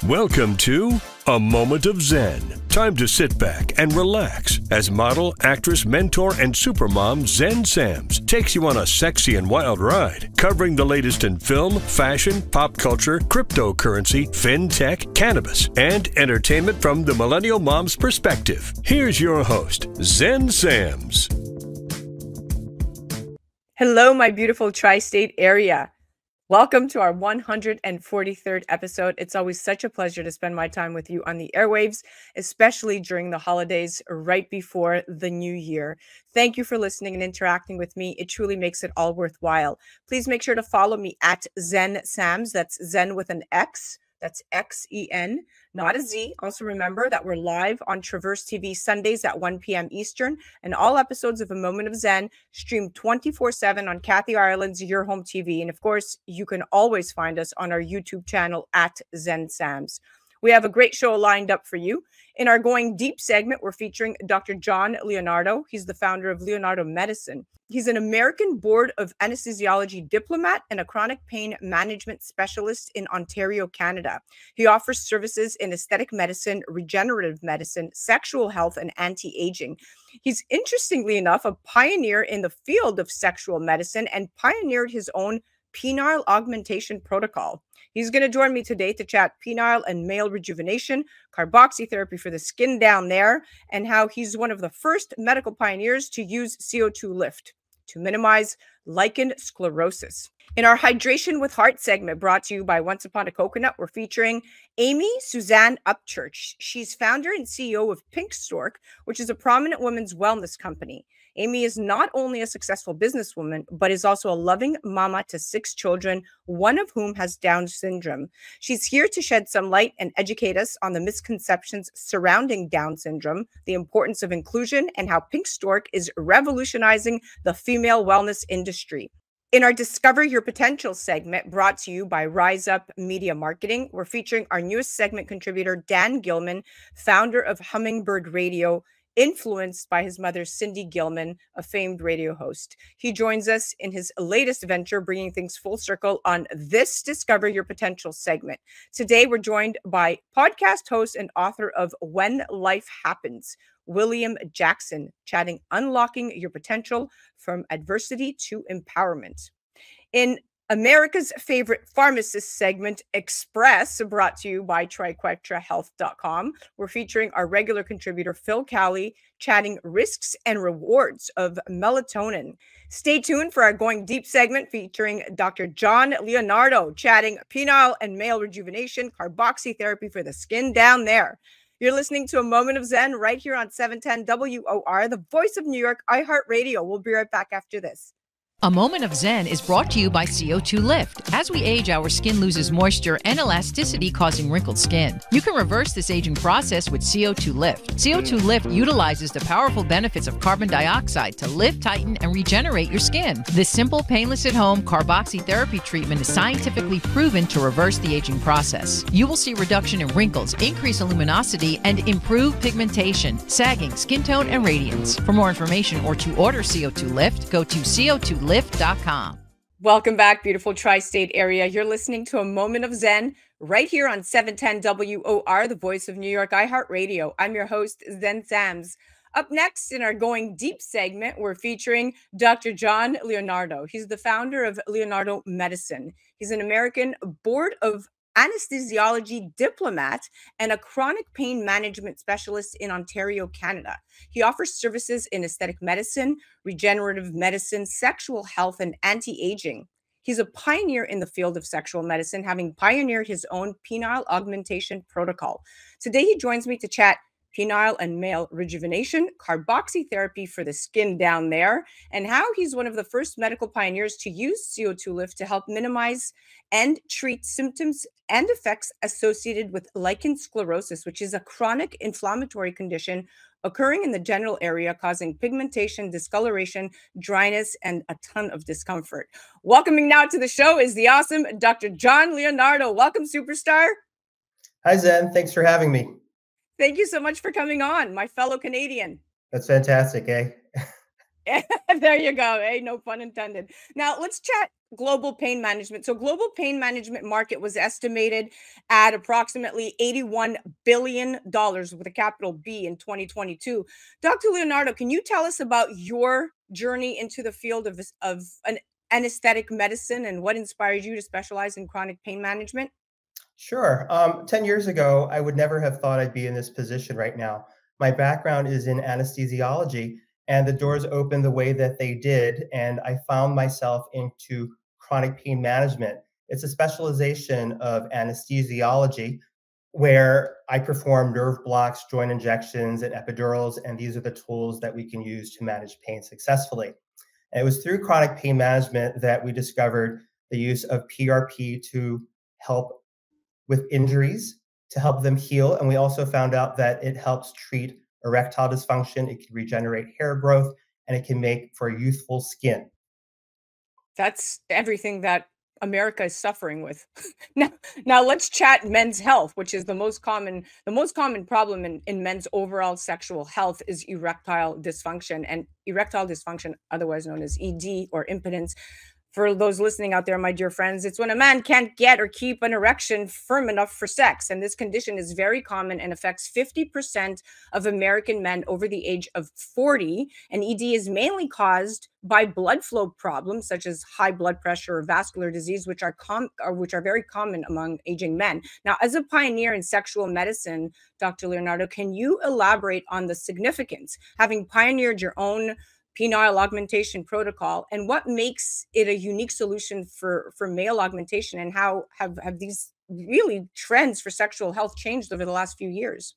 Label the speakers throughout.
Speaker 1: Welcome to A Moment of Zen. Time to sit back and relax as model, actress, mentor, and supermom Zen Sams takes you on a sexy and wild ride, covering the latest in film, fashion, pop culture, cryptocurrency, fintech, cannabis, and entertainment from the millennial mom's perspective. Here's your host, Zen Sams.
Speaker 2: Hello, my beautiful tri-state area. Welcome to our 143rd episode. It's always such a pleasure to spend my time with you on the airwaves, especially during the holidays right before the new year. Thank you for listening and interacting with me. It truly makes it all worthwhile. Please make sure to follow me at Zen Sams. That's Zen with an X. That's X-E-N, not a Z. Also remember that we're live on Traverse TV Sundays at 1 p.m. Eastern, and all episodes of A Moment of Zen streamed 24/7 on Kathy Ireland's Your Home TV. And of course, you can always find us on our YouTube channel at Zen Sams. We have a great show lined up for you. In our Going Deep segment, we're featuring Dr. John Leonardo. He's the founder of Leonardo Medicine. He's an American Board of Anesthesiology diplomat and a chronic pain management specialist in Ontario, Canada. He offers services in aesthetic medicine, regenerative medicine, sexual health, and anti-aging. He's, interestingly enough, a pioneer in the field of sexual medicine and pioneered his own penile augmentation protocol. He's going to join me today to chat penile and male rejuvenation, carboxytherapy for the skin down there, and how he's one of the first medical pioneers to use CO2 lift to minimize lichen sclerosus. In our Hydration with Heart segment brought to you by Once Upon a Coconut, we're featuring Amy Suzanne Upchurch. She's founder and CEO of Pink Stork, which is a prominent women's wellness company. Amy is not only a successful businesswoman, but is also a loving mama to 6 children, one of whom has Down syndrome. She's here to shed some light and educate us on the misconceptions surrounding Down syndrome, the importance of inclusion, and how Pink Stork is revolutionizing the female wellness industry. In our Discover Your Potential segment, brought to you by Rise Up Media Marketing, we're featuring our newest segment contributor, Dan Gilman, founder of Hummingbird Radio, influenced by his mother, Cindy Gilman, a famed radio host. He joins us in his latest venture, bringing things full circle on this Discover Your Potential segment. Today, we're joined by podcast host and author of When Life Happens, William Jackson, chatting Unlocking Your Potential from Adversity to Empowerment. In America's favorite pharmacist segment, Express, brought to you by TriQuetraHealth.com. We're featuring our regular contributor, Phil Cowley, chatting risks and rewards of melatonin. Stay tuned for our Going Deep segment featuring Dr. John Leonardo, chatting penile and male rejuvenation, carboxytherapy for the skin down there. You're listening to A Moment of Zen right here on 710 WOR, the voice of New York, iHeart Radio. We'll be right back after this.
Speaker 3: A Moment of Zen is brought to you by CO2 Lift. As we age, our skin loses moisture and elasticity, causing wrinkled skin. You can reverse this aging process with CO2 Lift. CO2 Lift utilizes the powerful benefits of carbon dioxide to lift, tighten, and regenerate your skin. This simple, painless at-home carboxytherapy treatment is scientifically proven to reverse the aging process. You will see reduction in wrinkles, increase in luminosity, and improve pigmentation, sagging, skin tone, and radiance. For more information or to order CO2 Lift, go to CO2Lift.com.
Speaker 2: Welcome back, beautiful tri-state area. You're listening to A Moment of Zen right here on 710 WOR, the voice of New York, iHeart Radio. I'm your host, Zen Sams. Up next in our Going Deep segment, we're featuring Dr. John Leonardo. He's the founder of Leonardo Medicine. He's an American Board of Anesthesiology diplomat and a chronic pain management specialist in Ontario, Canada. He offers services in aesthetic medicine, regenerative medicine, sexual health, and anti-aging. He's a pioneer in the field of sexual medicine, having pioneered his own penile augmentation protocol. Today, he joins me to chat penile and male rejuvenation, carboxytherapy for the skin down there, and how he's one of the first medical pioneers to use CO2 lift to help minimize and treat symptoms and effects associated with lichen sclerosus, which is a chronic inflammatory condition occurring in the genital area, causing pigmentation, discoloration, dryness, and a ton of discomfort. Welcoming now to the show is the awesome Dr. John Leonardo. Welcome, superstar.
Speaker 4: Hi, Zen. Thanks for having me.
Speaker 2: Thank you so much for coming on, my fellow Canadian.
Speaker 4: That's fantastic, eh?
Speaker 2: There you go. Hey, no pun intended. Now let's chat global pain management. So global pain management market was estimated at approximately $81 billion with a capital B in 2022. Dr. Leonardo, can you tell us about your journey into the field of an anesthetic medicine and what inspired you to specialize in chronic pain management?
Speaker 4: Sure. 10 years ago, I would never have thought I'd be in this position right now. My background is in anesthesiology, and the doors opened the way that they did, and I found myself into chronic pain management. It's a specialization of anesthesiology where I perform nerve blocks, joint injections, and epidurals, and these are the tools that we can use to manage pain successfully. And it was through chronic pain management that we discovered the use of PRP to help with injuries, to help them heal. And we also found out that it helps treat erectile dysfunction, it can regenerate hair growth, and it can make for youthful skin.
Speaker 2: That's everything that America is suffering with. Now, now let's chat men's health, which is the most common problem in men's overall sexual health is erectile dysfunction. And erectile dysfunction, otherwise known as ED or impotence, for those listening out there, my dear friends, it's when a man can't get or keep an erection firm enough for sex. And this condition is very common and affects 50% of American men over the age of 40. And ED is mainly caused by blood flow problems such as high blood pressure or vascular disease, which are very common among aging men. Now, as a pioneer in sexual medicine, Dr. Leonardo, can you elaborate on the significance, having pioneered your own penile augmentation protocol, and what makes it a unique solution for male augmentation, and how have these really trends for sexual health changed over the last few years?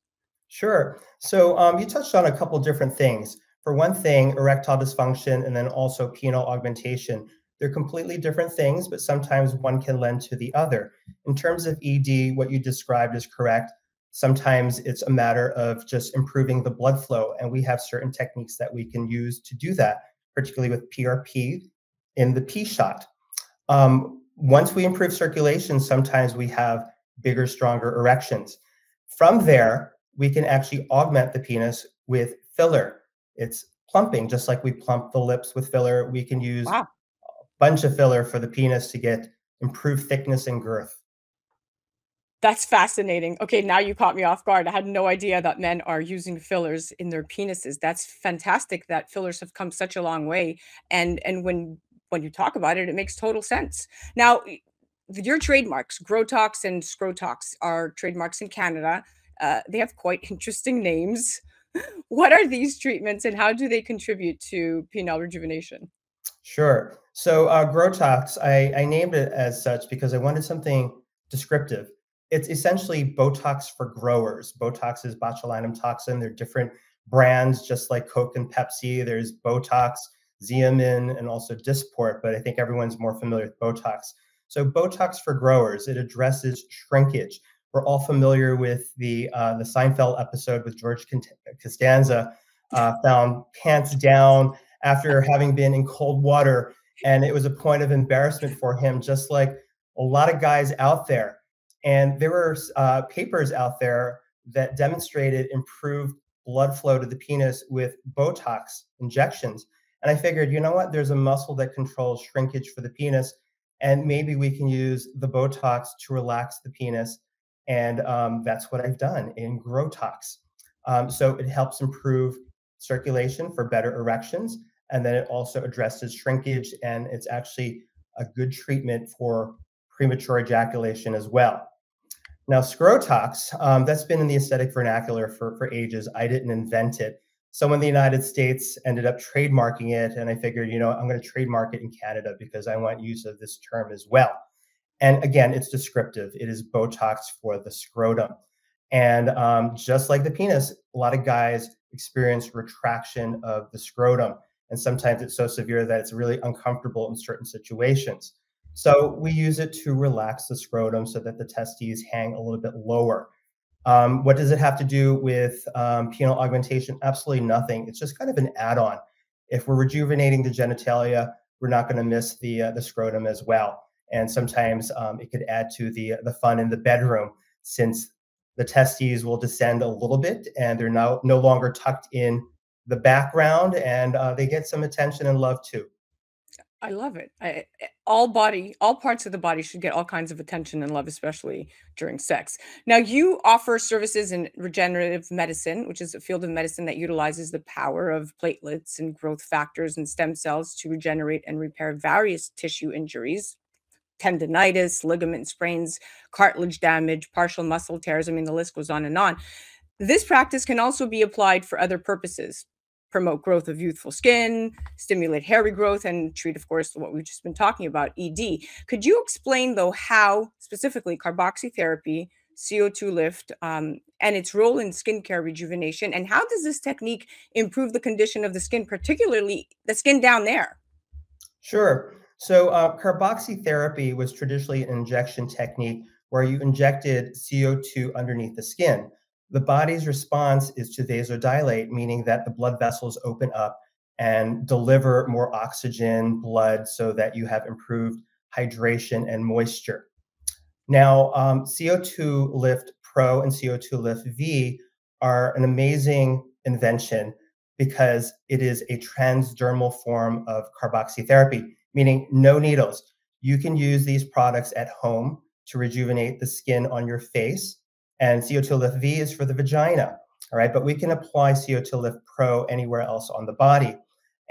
Speaker 4: Sure. So you touched on a couple different things. For one thing, erectile dysfunction and then also penile augmentation. They're completely different things, but sometimes one can lend to the other. In terms of ED, what you described is correct. Sometimes it's a matter of just improving the blood flow, and we have certain techniques that we can use to do that, particularly with PRP in the P shot. Once we improve circulation, sometimes we have bigger, stronger erections. From there, we can actually augment the penis with filler. It's plumping, just like we plump the lips with filler. We can use
Speaker 2: Wow.
Speaker 4: a bunch of filler for the penis to get improved thickness and girth.
Speaker 2: That's fascinating. Okay, now you caught me off guard. I had no idea that men are using fillers in their penises. That's fantastic that fillers have come such a long way. And when you talk about it, it makes total sense. Now, your trademarks, Grotox and Scrotox, are trademarks in Canada. They have quite interesting names. What are these treatments and how do they contribute to penile rejuvenation?
Speaker 4: Sure. So Grotox, I named it as such because I wanted something descriptive. It's essentially Botox for growers. Botox is botulinum toxin. There are different brands, just like Coke and Pepsi. There's Botox, Xeomin, and also Dysport, but I think everyone's more familiar with Botox. So Botox for growers, it addresses shrinkage. We're all familiar with the Seinfeld episode with George Costanza, found pants down after having been in cold water, and it was a point of embarrassment for him, just like a lot of guys out there. And there were papers out there that demonstrated improved blood flow to the penis with Botox injections. And I figured, you know what? There's a muscle that controls shrinkage for the penis, and maybe we can use the Botox to relax the penis. And that's what I've done in Grotox. So it helps improve circulation for better erections, and then it also addresses shrinkage, and it's actually a good treatment for premature ejaculation as well. Now, Scrotox, that's been in the aesthetic vernacular for ages. I didn't invent it. Someone in the United States ended up trademarking it, and I figured, you know, I'm going to trademark it in Canada because I want use of this term as well. And again, it's descriptive. It is Botox for the scrotum. And just like the penis, a lot of guys experience retraction of the scrotum. And sometimes it's so severe that it's really uncomfortable in certain situations. So we use it to relax the scrotum so that the testes hang a little bit lower. What does it have to do with penile augmentation? Absolutely nothing. It's just kind of an add-on. If we're rejuvenating the genitalia, we're not going to miss the scrotum as well. And sometimes it could add to the fun in the bedroom, since the testes will descend a little bit and they're now no longer tucked in the background, and they get some attention and love too.
Speaker 2: I love it. All parts of the body should get all kinds of attention and love, especially during sex. Now, you offer services in regenerative medicine, which is a field of medicine that utilizes the power of platelets and growth factors and stem cells to regenerate and repair various tissue injuries, tendinitis, ligament sprains, cartilage damage, partial muscle tears. I mean, the list goes on and on. This practice can also be applied for other purposes: promote growth of youthful skin, stimulate hair regrowth, and treat, of course, what we've just been talking about, ED. Could you explain, though, how specifically carboxytherapy, CO2 lift, and its role in skincare rejuvenation, and how does this technique improve the condition of the skin, particularly the skin down there?
Speaker 4: Sure. So carboxytherapy was traditionally an injection technique where you injected CO2 underneath the skin. The body's response is to vasodilate, meaning that the blood vessels open up and deliver more oxygen, blood, so that you have improved hydration and moisture. Now, CO2 Lift Pro and CO2 Lift V are an amazing invention because it is a transdermal form of carboxytherapy, meaning no needles. You can use these products at home to rejuvenate the skin on your face, and CO2 Lift V is for the vagina, all right? But we can apply CO2 Lift Pro anywhere else on the body.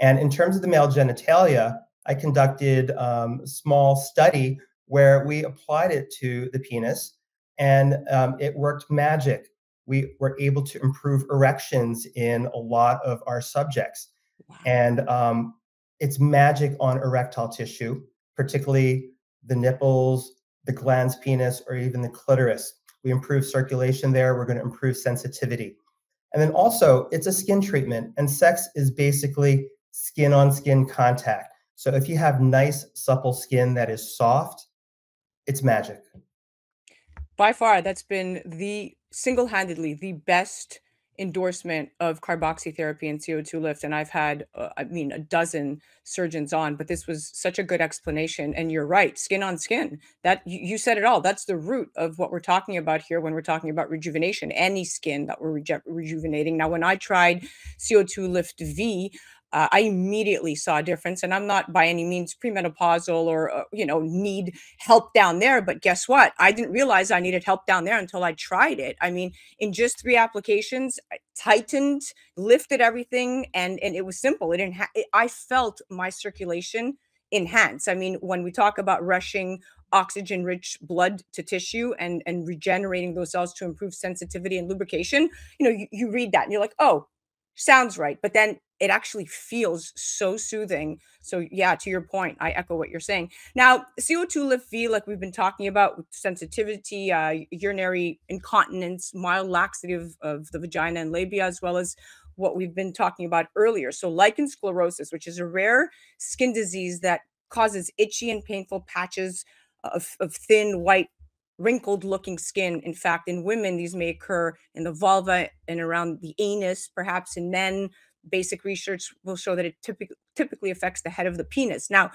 Speaker 4: And in terms of the male genitalia, I conducted a small study where we applied it to the penis, and it worked magic. We were able to improve erections in a lot of our subjects.
Speaker 2: Wow.
Speaker 4: And it's magic on erectile tissue, particularly the nipples, the glans penis, or even the clitoris. We improve circulation there. We're going to improve sensitivity. And then also, it's a skin treatment, and sex is basically skin on skin contact. So if you have nice, supple skin that is soft, it's magic.
Speaker 2: By far, that's been the single-handedly the best endorsement of carboxytherapy and CO2 lift, and I've had, I mean, a dozen surgeons on, but this was such a good explanation, and you're right, skin on skin. That you said it all. That's the root of what we're talking about here when we're talking about rejuvenation. Any skin that we're rejuvenating. Now, when I tried CO2 Lift V, I immediately saw a difference, and I'm not by any means premenopausal or need help down there. But guess what? I didn't realize I needed help down there until I tried it. I mean, in just 3 applications, I tightened, lifted everything, and it was simple. It didn't. I felt my circulation enhance. I mean, when we talk about rushing oxygen-rich blood to tissue and regenerating those cells to improve sensitivity and lubrication, you read that and you're like, oh, sounds right. But then it actually feels so soothing. So yeah, to your point, I echo what you're saying. Now, CO2 Lift V, like we've been talking about, with sensitivity, urinary incontinence, mild laxity of the vagina and labia, as well as what we've been talking about earlier. So lichen sclerosus, which is a rare skin disease that causes itchy and painful patches of thin, white, wrinkled looking skin. In fact, in women, these may occur in the vulva and around the anus. Perhaps in men, basic research will show that it typically affects the head of the penis. Now,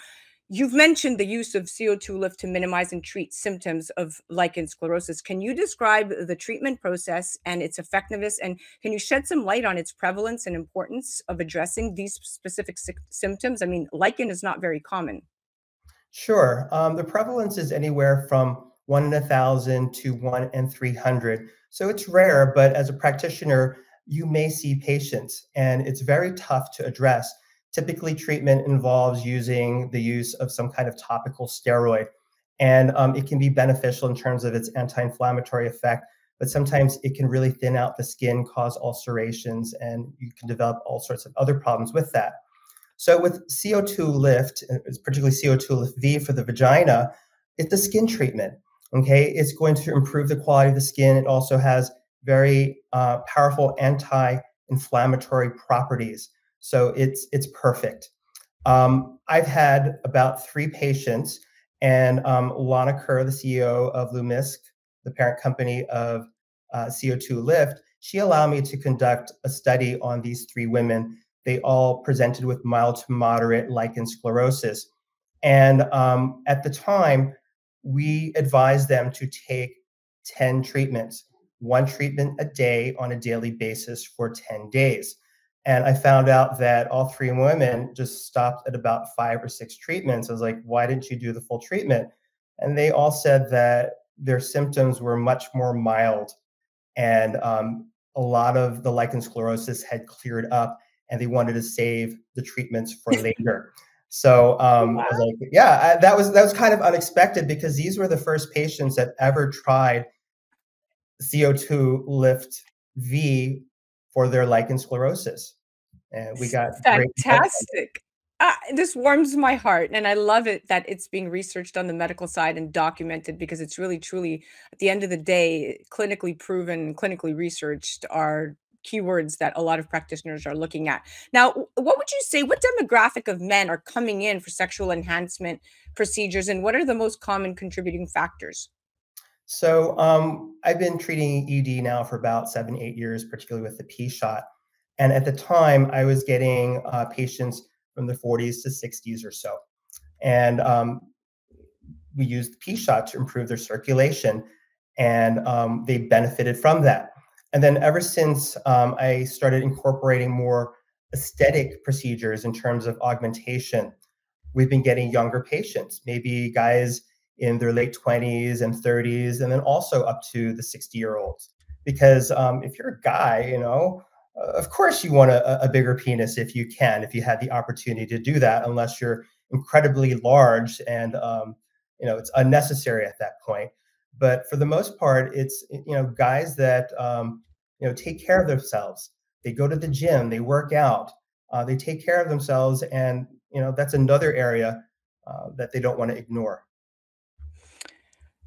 Speaker 2: you've mentioned the use of CO2 lift to minimize and treat symptoms of lichen sclerosus. Can you describe the treatment process and its effectiveness? And can you shed some light on its prevalence and importance of addressing these specific symptoms? I mean, lichen is not very common.
Speaker 4: Sure. The prevalence is anywhere from 1 in 1,000 to 1 in 300. So it's rare, but as a practitioner, you may see patients, and it's very tough to address. Typically, treatment involves using the use of some kind of topical steroid, and it can be beneficial in terms of its anti-inflammatory effect, but sometimes it can really thin out the skin, cause ulcerations, and you can develop all sorts of other problems with that. So with CO2 lift, particularly CO2 lift V for the vagina, it's a skin treatment. Okay, it's going to improve the quality of the skin. It also has very powerful anti-inflammatory properties. So it's perfect. I've had about 3 patients, and Lana Kerr, the CEO of Lumisk, the parent company of CO2 Lift, she allowed me to conduct a study on these 3 women. They all presented with mild to moderate lichen sclerosus. And at the time, we advised them to take 10 treatments, 1 treatment a day on a daily basis for 10 days. And I found out that all 3 women just stopped at about 5 or 6 treatments. I was like, why didn't you do the full treatment? And they all said that their symptoms were much more mild, and a lot of the lichen sclerosus had cleared up, and they wanted to save the treatments for later. So I was like, yeah, that was kind of unexpected, because these were the first patients that ever tried CO2 Lift V for their lichen sclerosus, and we got great results.
Speaker 2: Fantastic. This warms my heart, and I love it that it's being researched on the medical side and documented, because it's really, truly, at the end of the day, clinically proven, clinically researched are keywords that a lot of practitioners are looking at. Now, what would you say, what demographic of men are coming in for sexual enhancement procedures, and what are the most common contributing factors?
Speaker 4: So I've been treating ED now for about 7, 8 years, particularly with the P shot. And at the time, I was getting patients from the 40s to 60s or so. And we used the P shot to improve their circulation, and they benefited from that. And then ever since I started incorporating more aesthetic procedures in terms of augmentation, we've been getting younger patients, maybe guys in their late 20s and 30s, and then also up to the 60-year-olds. Because if you're a guy, of course you want a bigger penis if you can, if you had the opportunity to do that, unless you're incredibly large and it's unnecessary at that point. But for the most part, it's guys that take care of themselves. They go to the gym, they work out, they take care of themselves, and that's another area that they don't want to ignore.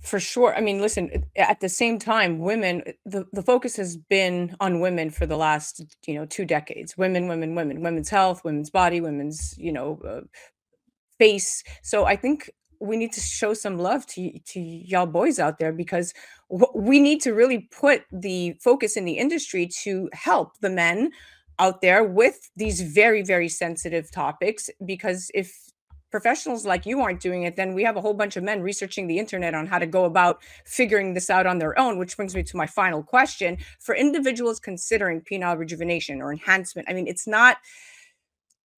Speaker 2: For sure. I mean, listen, at the same time, women, the focus has been on women for the last, 2 decades. Women, women, women, women's health, women's body, women's, face. So I think we need to show some love to y'all boys out there, because we need to really put the focus in the industry to help the men out there with these very, very sensitive topics. Because if professionals like you aren't doing it, then we have a whole bunch of men researching the internet on how to go about figuring this out on their own, which brings me to my final question. For individuals considering penile rejuvenation or enhancement, I mean, it's not,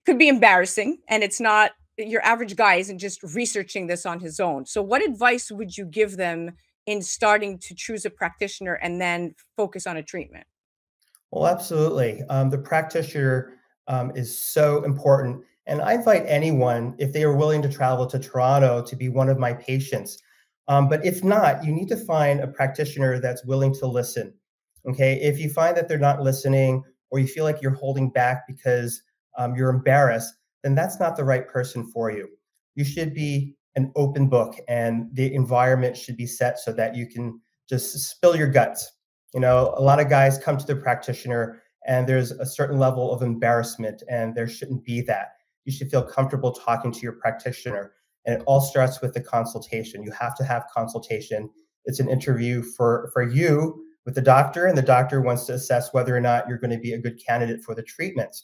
Speaker 2: could be embarrassing, and it's not, your average guy isn't just researching this on his own. So what advice would you give them in starting to choose a practitioner and then focus on a treatment?
Speaker 4: Well, absolutely. The practitioner is so important. And I invite anyone, if they are willing to travel to Toronto, to be one of my patients. But if not, you need to find a practitioner that's willing to listen. Okay. If you find that they're not listening, or you feel like you're holding back because you're embarrassed, then that's not the right person for you. You should be an open book, and the environment should be set so that you can just spill your guts. A lot of guys come to the practitioner and there's a certain level of embarrassment, and there shouldn't be that. You should feel comfortable talking to your practitioner. And it all starts with the consultation. You have to have consultation. It's an interview for you with the doctor, and the doctor wants to assess whether or not you're going to be a good candidate for the treatment.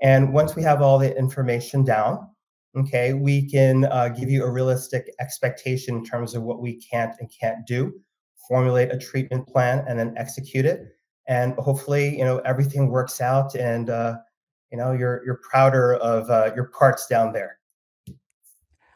Speaker 4: And once we have all the information down, okay, we can give you a realistic expectation in terms of what we can and can't do, formulate a treatment plan, and then execute it. And hopefully, everything works out, and you're prouder of your parts down there.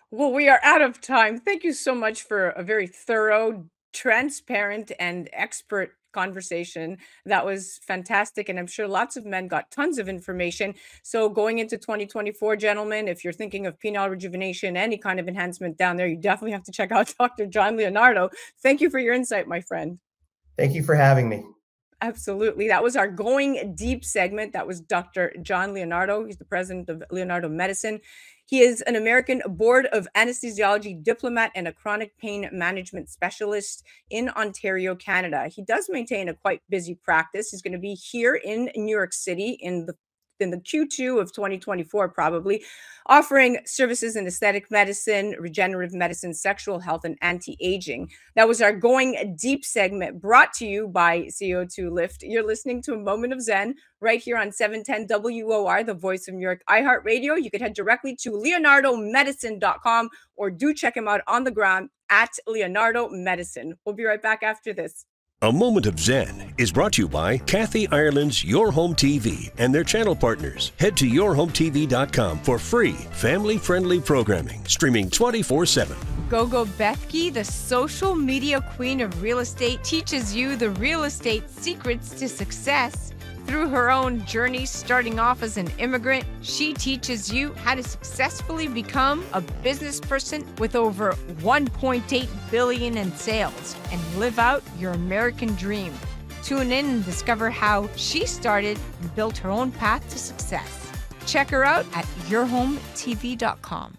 Speaker 2: Well, we are out of time. Thank you so much for a very thorough, transparent, and expert conversation. That was fantastic. And I'm sure lots of men got tons of information. So going into 2024, gentlemen, if you're thinking of penile rejuvenation, any kind of enhancement down there, you definitely have to check out Dr. John Leonardo. Thank you for your insight, my friend.
Speaker 4: Thank you for having me.
Speaker 2: Absolutely. That was our Going Deep segment. That was Dr. John Leonardo. He's the president of Leonardo Medicine. He is an American Board of Anesthesiology diplomat and a chronic pain management specialist in Ontario, Canada. He does maintain a quite busy practice. He's going to be here in New York City in the Q2 of 2024, probably, offering services in aesthetic medicine, regenerative medicine, sexual health, and anti-aging. That was our Going Deep segment, brought to you by CO2 Lift. You're listening to a Moment of Zen right here on 710 WOR, the voice of New York, iHeart Radio. You can head directly to leonardomedicine.com, or do check him out on the gram at Leonardo Medicine. We'll be right back after this.
Speaker 1: A Moment of Zen is brought to you by Kathy Ireland's Your Home TV and their channel partners. Head to yourhometv.com for free, family-friendly programming, streaming 24/7.
Speaker 2: Gogo Bethke, the social media queen of real estate, teaches you the real estate secrets to success. Through her own journey, starting off as an immigrant, she teaches you how to successfully become a business person with over $1.8 billion in sales and live out your American dream. Tune in and discover how she started and built her own path to success. Check her out at yourhometv.com.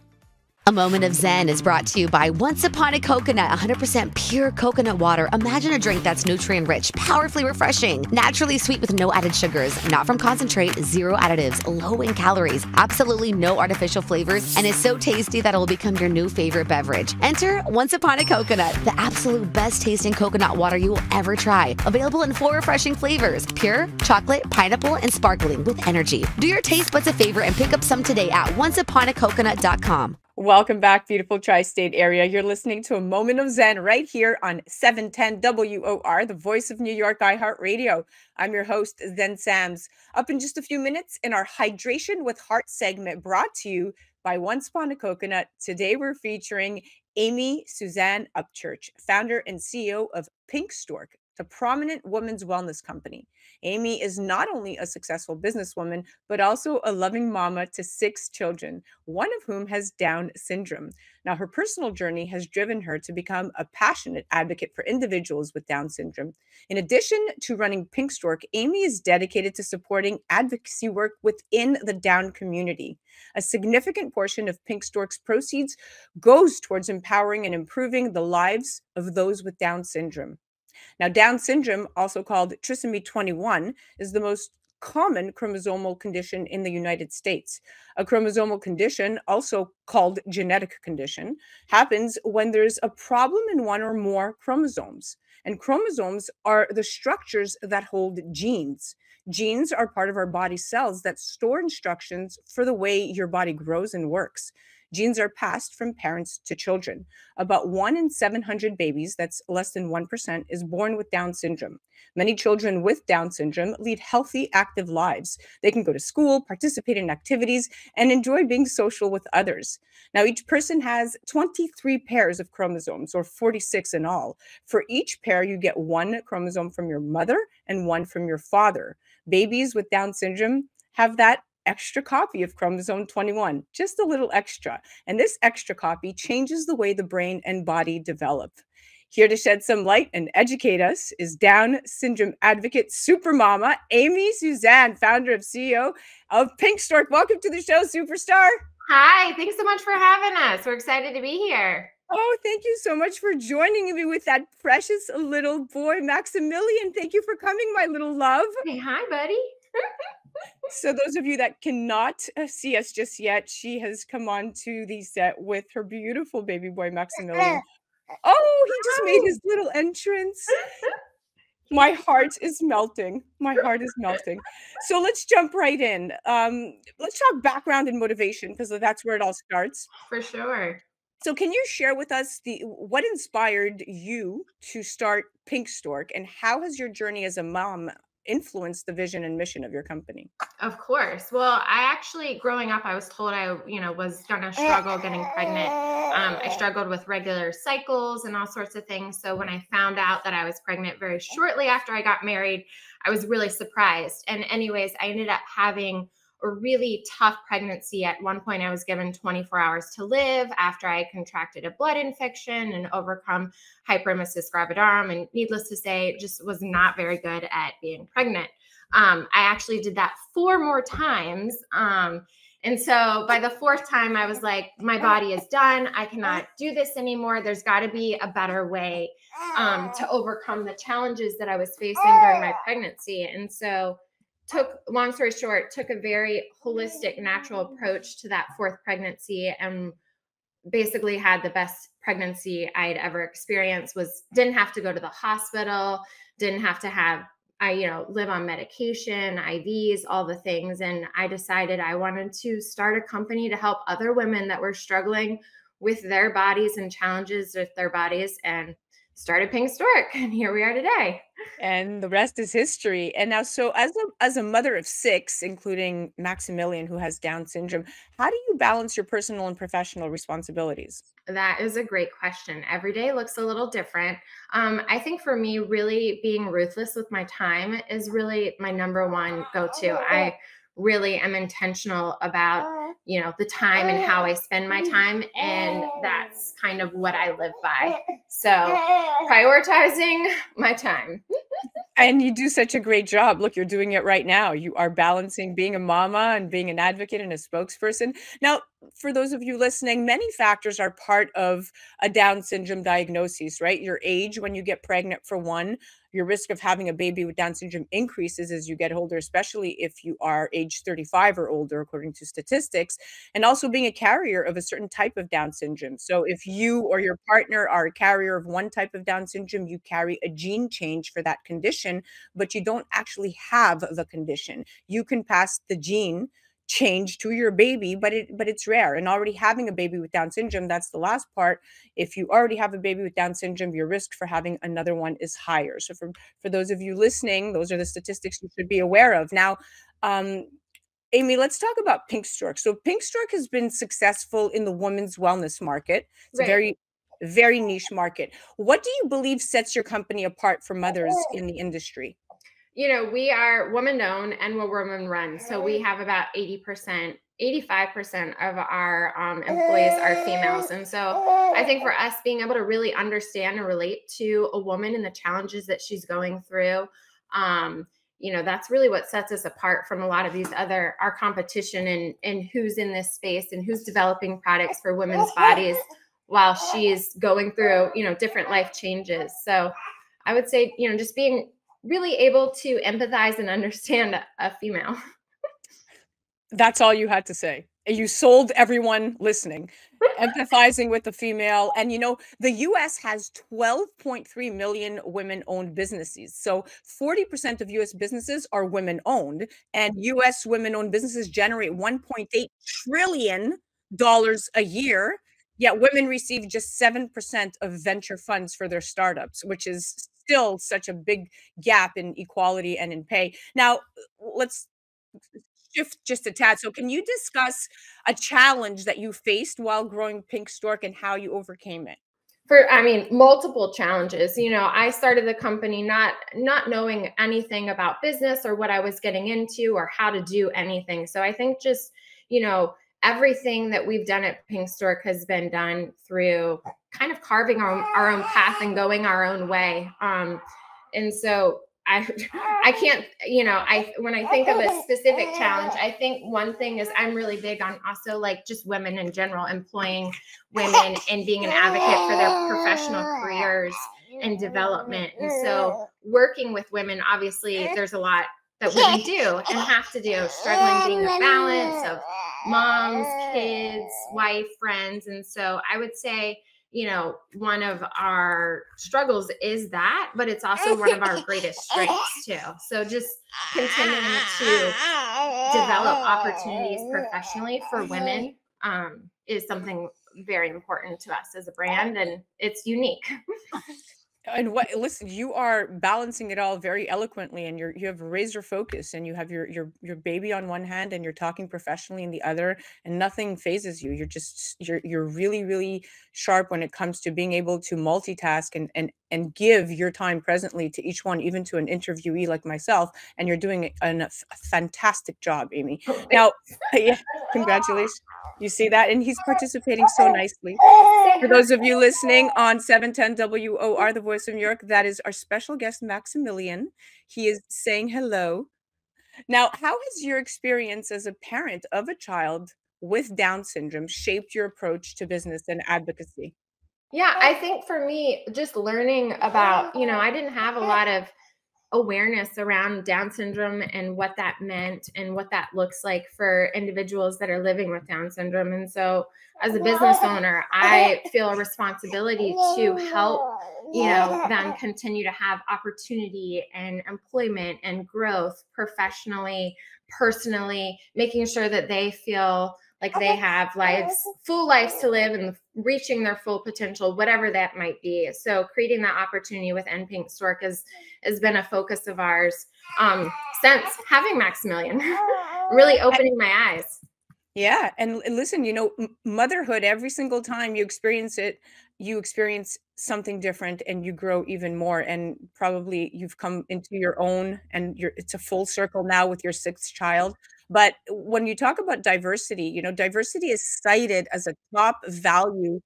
Speaker 5: A Moment of Zen is brought to you by Once Upon a Coconut, 100% pure coconut water. Imagine a drink that's nutrient-rich, powerfully refreshing, naturally sweet with no added sugars, not from concentrate, zero additives, low in calories, absolutely no artificial flavors, and is so tasty that it will become your new favorite beverage. Enter Once Upon a Coconut, the absolute best tasting coconut water you will ever try. Available in 4 refreshing flavors: pure, chocolate, pineapple, and sparkling with energy. Do your taste buds a favor and pick up some today at onceuponacoconut.com.
Speaker 2: Welcome back, beautiful tri-state area. You're listening to A Moment of Zen right here on 710 WOR, the voice of New York, iHeart Radio. I'm your host, Zen Sams. Up in just a few minutes in our Hydration with Heart segment, brought to you by Once Upon a Coconut. Today we're featuring Amy Suzanne Upchurch, founder and CEO of Pink Stork, the prominent women's wellness company. Amy is not only a successful businesswoman, but also a loving mama to 6 children, one of whom has Down syndrome. Now, her personal journey has driven her to become a passionate advocate for individuals with Down syndrome. In addition to running Pink Stork, Amy is dedicated to supporting advocacy work within the Down community. A significant portion of Pink Stork's proceeds goes towards empowering and improving the lives of those with Down syndrome. Now, Down syndrome, also called trisomy 21, is the most common chromosomal condition in the United States. A chromosomal condition, also called genetic condition, happens when there's a problem in one or more chromosomes. And chromosomes are the structures that hold genes. Genes are part of our body cells that store instructions for the way your body grows and works. Genes are passed from parents to children. About 1 in 700 babies, that's less than 1%, is born with Down syndrome. Many children with Down syndrome lead healthy, active lives. They can go to school, participate in activities, and enjoy being social with others. Now, each person has 23 pairs of chromosomes, or 46 in all. For each pair, you get 1 chromosome from your mother and 1 from your father. Babies with Down syndrome have that extra copy of chromosome 21, just a little extra. And this extra copy changes the way the brain and body develop. Here to shed some light and educate us is Down syndrome advocate supermama Amy Suzanne, founder and CEO of Pink Stork. Welcome to the show, superstar.
Speaker 6: Hi, thanks so much for having us. We're excited to be here.
Speaker 2: Oh, thank you so much for joining me with that precious little boy, Maximilian. Thank you for coming, my little love.
Speaker 6: Hey, hi, buddy.
Speaker 2: So those of you that cannot see us just yet, she has come on to the set with her beautiful baby boy, Maximilian. Oh, he just made his little entrance. My heart is melting. My heart is melting. So let's jump right in. Let's talk background and motivation, because that's where it all starts.
Speaker 6: For sure.
Speaker 2: So can you share with us what inspired you to start Pink Stork, and how has your journey as a mom influence the vision and mission of your company?
Speaker 6: Of course. Well, I actually, growing up, I was told I, was going to struggle getting pregnant. I struggled with regular cycles and all sorts of things. So when I found out that I was pregnant very shortly after I got married, I was really surprised. And anyways, I ended up having a really tough pregnancy. At one point, I was given 24 hours to live after I contracted a blood infection and overcome hyperemesis gravidarum. And needless to say, just was not very good at being pregnant. I actually did that 4 more times. And so by the 4th time, I was like, my body is done. I cannot do this anymore. There's got to be a better way to overcome the challenges that I was facing during my pregnancy. And so long story short, took a very holistic, natural approach to that 4th pregnancy, and basically had the best pregnancy I'd ever experienced. Didn't have to go to the hospital, didn't have to live on medication, IVs, all the things. And I decided I wanted to start a company to help other women that were struggling with their bodies and challenges with their bodies. And started Pink Stork, and here we are today.
Speaker 2: And the rest is history. And now, so as a mother of 6, including Maximilian, who has Down syndrome, how do you balance your personal and professional responsibilities?
Speaker 6: That is a great question. Every day looks a little different. I think for me, really being ruthless with my time is really my number one go-to. I really am intentional about, the time and how I spend my time. And that's kind of what I live by. So prioritizing my time.
Speaker 2: And you do such a great job. Look, you're doing it right now. You are balancing being a mama and being an advocate and a spokesperson. Now, for those of you listening, many factors are part of a Down syndrome diagnosis, right? Your age when you get pregnant, for one, your risk of having a baby with Down syndrome increases as you get older, especially if you are age 35 or older, according to statistics, and also being a carrier of a certain type of Down syndrome. So if you or your partner are a carrier of one type of Down syndrome, you carry a gene change for that condition, but you don't actually have the condition. You can pass the gene change to your baby, but it's rare. And already having a baby with Down syndrome, that's the last part. If you already have a baby with Down syndrome, your risk for having another one is higher. So for those of you listening, those are the statistics you should be aware of. Now, Amy, let's talk about Pink Stork. So Pink Stork has been successful in the women's wellness market. It's a
Speaker 6: Right.
Speaker 2: very niche market. What do you believe sets your company apart from others in the industry?
Speaker 6: We are woman owned and we're woman run. So we have about 80%, 85% of our employees are females. And so I think for us being able to really understand and relate to a woman and the challenges that she's going through, that's really what sets us apart from a lot of our competition and who's in this space and who's developing products for women's bodies while she's going through, different life changes. So I would say, just being really able to empathize and understand a female.
Speaker 2: That's all you had to say. You sold everyone listening, empathizing with the female. And the US has 12.3 million women owned businesses. So 40% of US businesses are women owned, and US women owned businesses generate $1.8 trillion a year. Yet women receive just 7% of venture funds for their startups, which is still such a big gap in equality and in pay. Now, let's shift just a tad. So can you discuss a challenge that you faced while growing Pink Stork and how you overcame it?
Speaker 6: Multiple challenges. I started the company not knowing anything about business or what I was getting into or how to do anything. So I think just, everything that we've done at Pink Stork has been done through kind of carving our own path and going our own way. And so I can't, when I think of a specific challenge, I think one thing is I'm really big on also like just women in general, employing women and being an advocate for their professional careers and development. And so working with women, obviously there's a lot that women do and have to do, struggling being a balance of moms, kids, wife, friends. And so I would say, one of our struggles is that, but it's also one of our greatest strengths too. So just continuing to develop opportunities professionally for women is something very important to us as a brand, and it's unique.
Speaker 2: And listen, you are balancing it all very eloquently, and you have razor focus, and you have your baby on one hand and you're talking professionally in the other, and nothing phases you. You're really, really sharp when it comes to being able to multitask and give your time presently to each one, even to an interviewee like myself. And you're doing a fantastic job, Amy. Now, yeah, congratulations. You see that? And he's participating so nicely. For those of you listening on 710 WOR, the voice of New York, that is our special guest, Maximilian. He is saying hello. Now, how has your experience as a parent of a child with Down syndrome shaped your approach to business and advocacy?
Speaker 6: Yeah, I think for me, just learning about, I didn't have a lot of awareness around Down syndrome and what that meant and what that looks like for individuals that are living with Down syndrome. And so as a business owner, I feel a responsibility to help, them continue to have opportunity and employment and growth professionally, personally, making sure that they feel like they have full lives to live and reaching their full potential, whatever that might be. So creating that opportunity within Pink Stork has been a focus of ours since having Maximilian, really opening my eyes.
Speaker 2: Yeah. And listen, motherhood, every single time you experience it, you experience something different and you grow even more. And probably you've come into your own and it's a full circle now with your sixth child. But when you talk about diversity, diversity is cited as a top value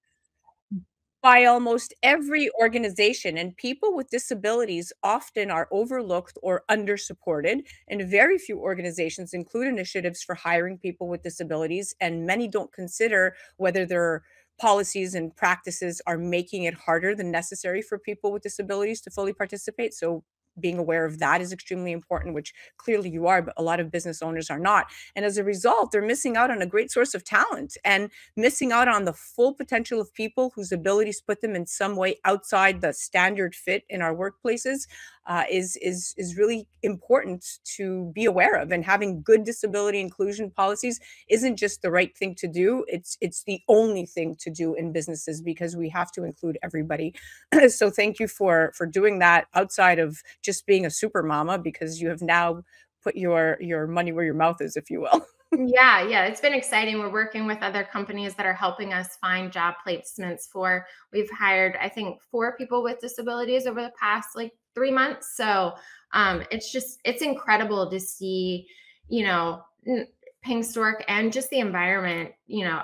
Speaker 2: by almost every organization, and people with disabilities often are overlooked or under-supported, and very few organizations include initiatives for hiring people with disabilities, and many don't consider whether their policies and practices are making it harder than necessary for people with disabilities to fully participate. So being aware of that is extremely important, which clearly you are, but a lot of business owners are not. And as a result, they're missing out on a great source of talent and missing out on the full potential of people whose abilities put them in some way outside the standard fit in our workplaces. Is really important to be aware of. And having good disability inclusion policies isn't just the right thing to do. It's the only thing to do in businesses, because we have to include everybody. So thank you for doing that outside of just being a super mama, because you have now put your money where your mouth is, if you will.
Speaker 6: Yeah, it's been exciting. We're working with other companies that are helping us find job placements we've hired, I think, 4 people with disabilities over the past 3 months. So it's incredible to see, Pink Stork and just the environment,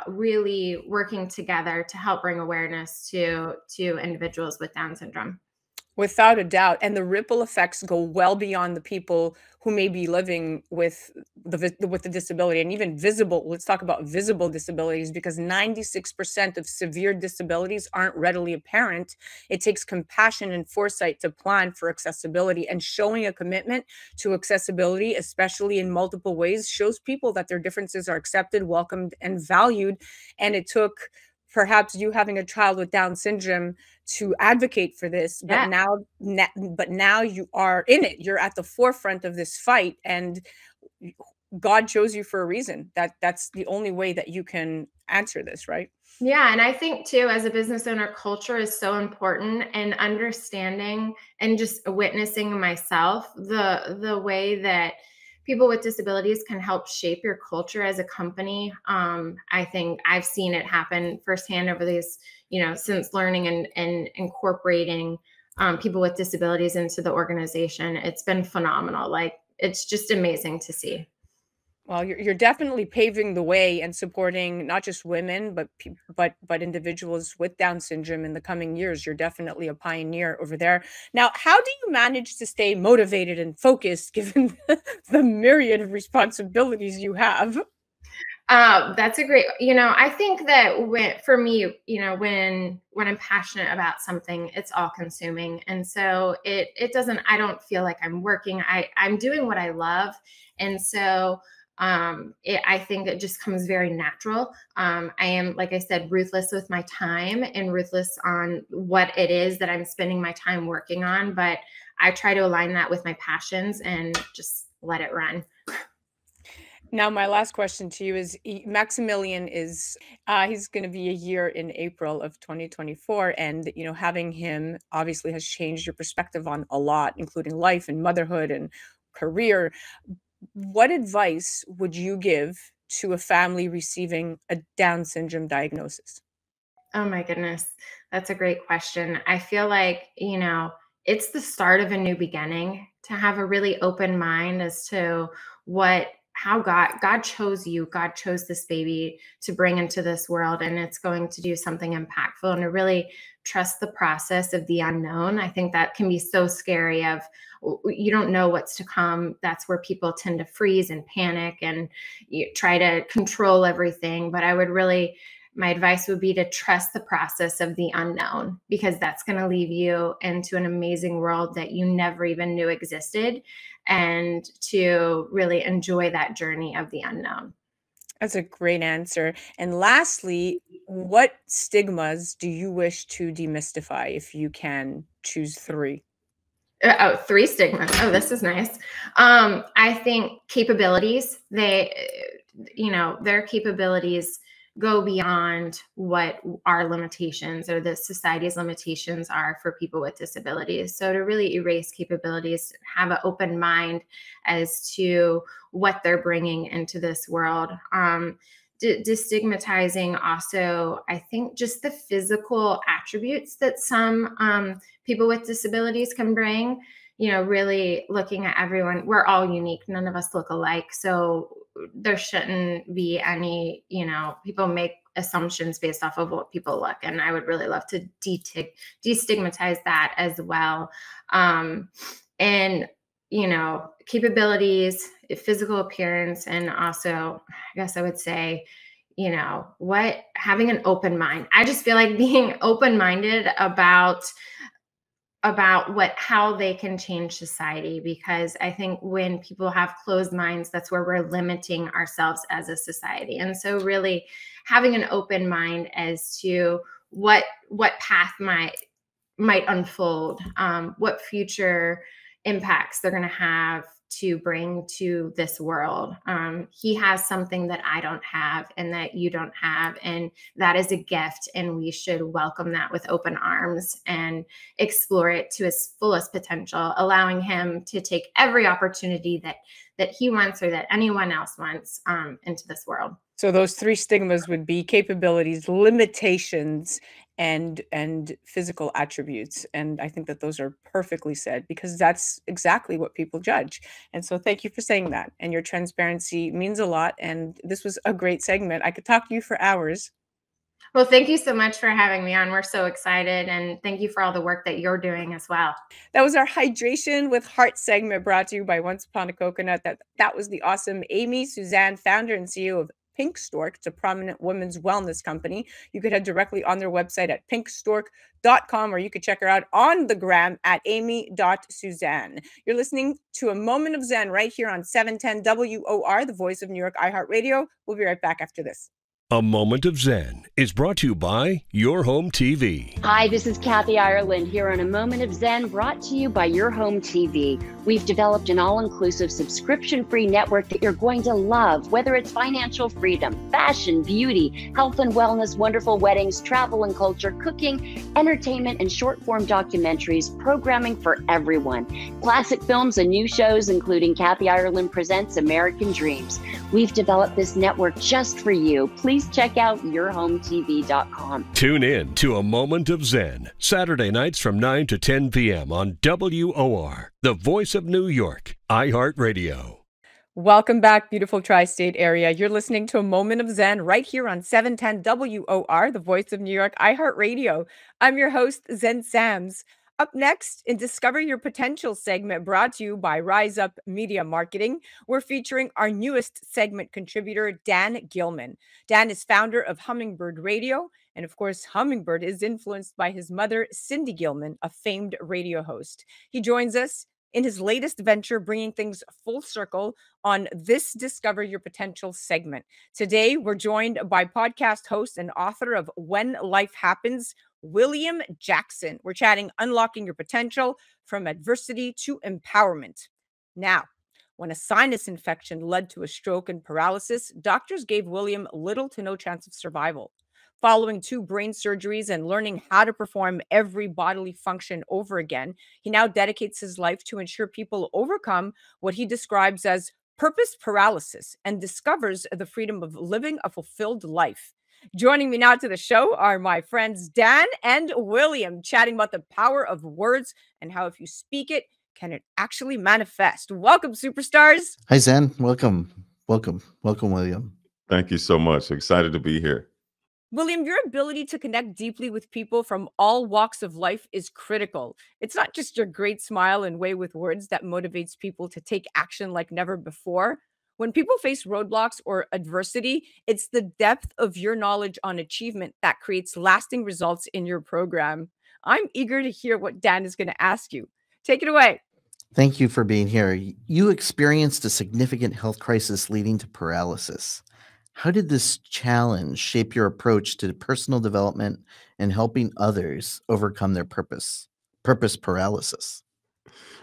Speaker 6: really working together to help bring awareness to individuals with Down syndrome.
Speaker 2: Without a doubt. And the ripple effects go well beyond the people who may be living with the disability, and even visible. Let's talk about visible disabilities, because 96% of severe disabilities aren't readily apparent. It takes compassion and foresight to plan for accessibility, and showing a commitment to accessibility, especially in multiple ways, shows people that their differences are accepted, welcomed, and valued. And it took perhaps you having a child with Down syndrome to advocate for this, but now you are in it. You're at the forefront of this fight, and God chose you for a reason. That's the only way that you can answer this, right?
Speaker 6: Yeah. And I think too, as a business owner, culture is so important, and understanding and just witnessing myself, the way that people with disabilities can help shape your culture as a company. I think I've seen it happen firsthand over these, since learning and incorporating people with disabilities into the organization. It's been phenomenal. It's just amazing to see.
Speaker 2: Well, you're definitely paving the way and supporting not just women, but individuals with Down syndrome in the coming years. You're definitely a pioneer over there. Now, how do you manage to stay motivated and focused given the myriad of responsibilities you have?
Speaker 6: That's a great, I think that for me, when I'm passionate about something, it's all consuming. And so I don't feel like I'm working. I'm doing what I love. And so I think it just comes very natural. I am, like I said, ruthless with my time and ruthless on what it is that I'm spending my time working on. But I try to align that with my passions and just let it run.
Speaker 2: Now, my last question to you is Maximilian he's going to be a year in April of 2024. And, having him obviously has changed your perspective on a lot, including life and motherhood and career. What advice would you give to a family receiving a Down syndrome diagnosis?
Speaker 6: Oh my goodness. That's a great question. I feel like, it's the start of a new beginning to have a really open mind as to how God chose you. God chose this baby to bring into this world, and it's going to do something impactful, and to really trust the process of the unknown. I think that can be so scary of, you don't know what's to come. That's where people tend to freeze and panic and you try to control everything. But my advice would be to trust the process of the unknown, because that's going to lead you into an amazing world that you never even knew existed, and to really enjoy that journey of the unknown.
Speaker 2: That's a great answer. And lastly, what stigmas do you wish to demystify, if you can choose 3?
Speaker 6: Oh, 3 stigmas. Oh, this is nice. I think capabilities, their capabilities go beyond what our limitations or the society's limitations are for people with disabilities. So to really erase capabilities, have an open mind as to what they're bringing into this world. Destigmatizing also, I think, just the physical attributes that some people with disabilities can bring, really looking at everyone. We're all unique. None of us look alike. So there shouldn't be any, people make assumptions based off of what people look. And I would really love to destigmatize that as well. And capabilities, physical appearance, and also, I guess I would say, having an open mind. I just feel like being open-minded about how they can change society, because I think when people have closed minds, that's where we're limiting ourselves as a society. And so really having an open mind as to what path might unfold, what future impacts they're going to have to bring to this world. He has something that I don't have and that you don't have, and that is a gift, and we should welcome that with open arms and explore it to its fullest potential, allowing him to take every opportunity that he wants or that anyone else wants into this world.
Speaker 2: So those 3 stigmas would be capabilities, limitations, and physical attributes. And I think that those are perfectly said, because that's exactly what people judge. And so thank you for saying that. And your transparency means a lot. And this was a great segment. I could talk to you for hours.
Speaker 6: Well, thank you so much for having me on. We're so excited. And thank you for all the work that you're doing as well.
Speaker 2: That was our Hydration with Heart segment, brought to you by Once Upon a Coconut. That was the awesome Amy Suzanne, founder and CEO of Pink Stork. It's a prominent women's wellness company. You could head directly on their website at pinkstork.com, or you could check her out on the gram at amy.suzanne. You're listening to A Moment of Zen right here on 710 WOR, the voice of New York, iHeart Radio. We'll be right back after this.
Speaker 1: A Moment of Zen is brought to you by Your Home TV.
Speaker 7: Hi, this is Kathy Ireland here on A Moment of Zen, brought to you by Your Home TV. We've developed an all-inclusive subscription-free network that you're going to love, whether it's financial freedom, fashion, beauty, health and wellness, wonderful weddings, travel and culture, cooking, entertainment, and short-form documentaries, programming for everyone. Classic films and new shows, including Kathy Ireland Presents American Dreams. We've developed this network just for you. Please check out yourhometv.com.
Speaker 1: Tune in to A Moment of Zen, Saturday nights from 9 to 10 p.m. on WOR, the voice of New York, iHeart Radio.
Speaker 2: Welcome back, beautiful tri-state area. You're listening to A Moment of Zen right here on 710 WOR, the voice of New York, iHeart Radio. I'm your host, Zen Sams. Up next, in Discover Your Potential segment, brought to you by Rise Up Media Marketing, we're featuring our newest segment contributor, Dan Gilman. Dan is founder of Hummingbird Radio, and of course, Hummingbird is influenced by his mother, Cindy Gilman, a famed radio host. He joins us in his latest venture, bringing things full circle on this Discover Your Potential segment. Today, we're joined by podcast host and author of When Life Happens, William Jackson. We're chatting unlocking your potential from adversity to empowerment. Now, when a sinus infection led to a stroke and paralysis, doctors gave William little to no chance of survival. Following 2 brain surgeries and learning how to perform every bodily function over again, he now dedicates his life to ensure people overcome what he describes as purpose paralysis and discovers the freedom of living a fulfilled life. Joining me now to the show are my friends Dan and William, chatting about the power of words and how if you speak it, can it actually manifest. Welcome, superstars.
Speaker 8: Hi, Zen. Welcome, William.
Speaker 9: Thank you so much. Excited to be here.
Speaker 2: William, your ability to connect deeply with people from all walks of life is critical. It's not just your great smile and way with words that motivates people to take action like never before. When people face roadblocks or adversity, it's the depth of your knowledge on achievement that creates lasting results in your program. I'm eager to hear what Dan is going to ask you. Take it away.
Speaker 8: Thank you for being here. You experienced a significant health crisis leading to paralysis. How did this challenge shape your approach to personal development and helping others overcome their purpose paralysis?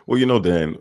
Speaker 9: Well, Dan,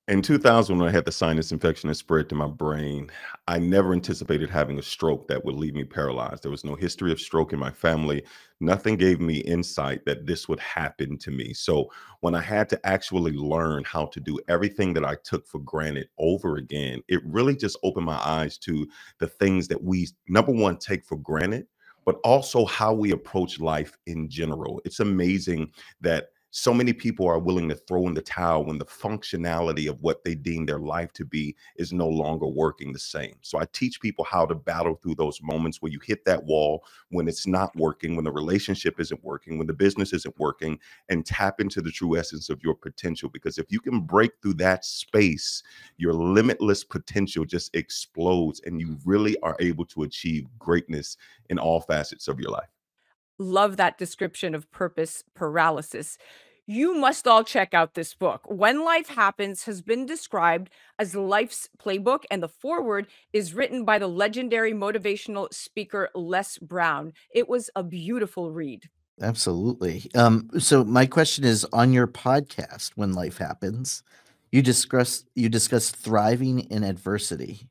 Speaker 9: in 2000, when I had the sinus infection that spread to my brain, I never anticipated having a stroke that would leave me paralyzed. There was no history of stroke in my family. Nothing gave me insight that this would happen to me. So when I had to actually learn how to do everything that I took for granted over again, it really just opened my eyes to the things that we, number one, take for granted, but also how we approach life in general. It's amazing that so many people are willing to throw in the towel when the functionality of what they deem their life to be is no longer working the same. So I teach people how to battle through those moments where you hit that wall, when it's not working, when the relationship isn't working, when the business isn't working, and tap into the true essence of your potential. Because if you can break through that space, your limitless potential just explodes and you really are able to achieve greatness in all facets of your life.
Speaker 2: Love that description of purpose paralysis. You must all check out this book. When Life Happens has been described as life's playbook, and the foreword is written by the legendary motivational speaker Les Brown. It was a beautiful read.
Speaker 8: Absolutely. So my question is, on your podcast, When Life Happens, you discuss thriving in adversity.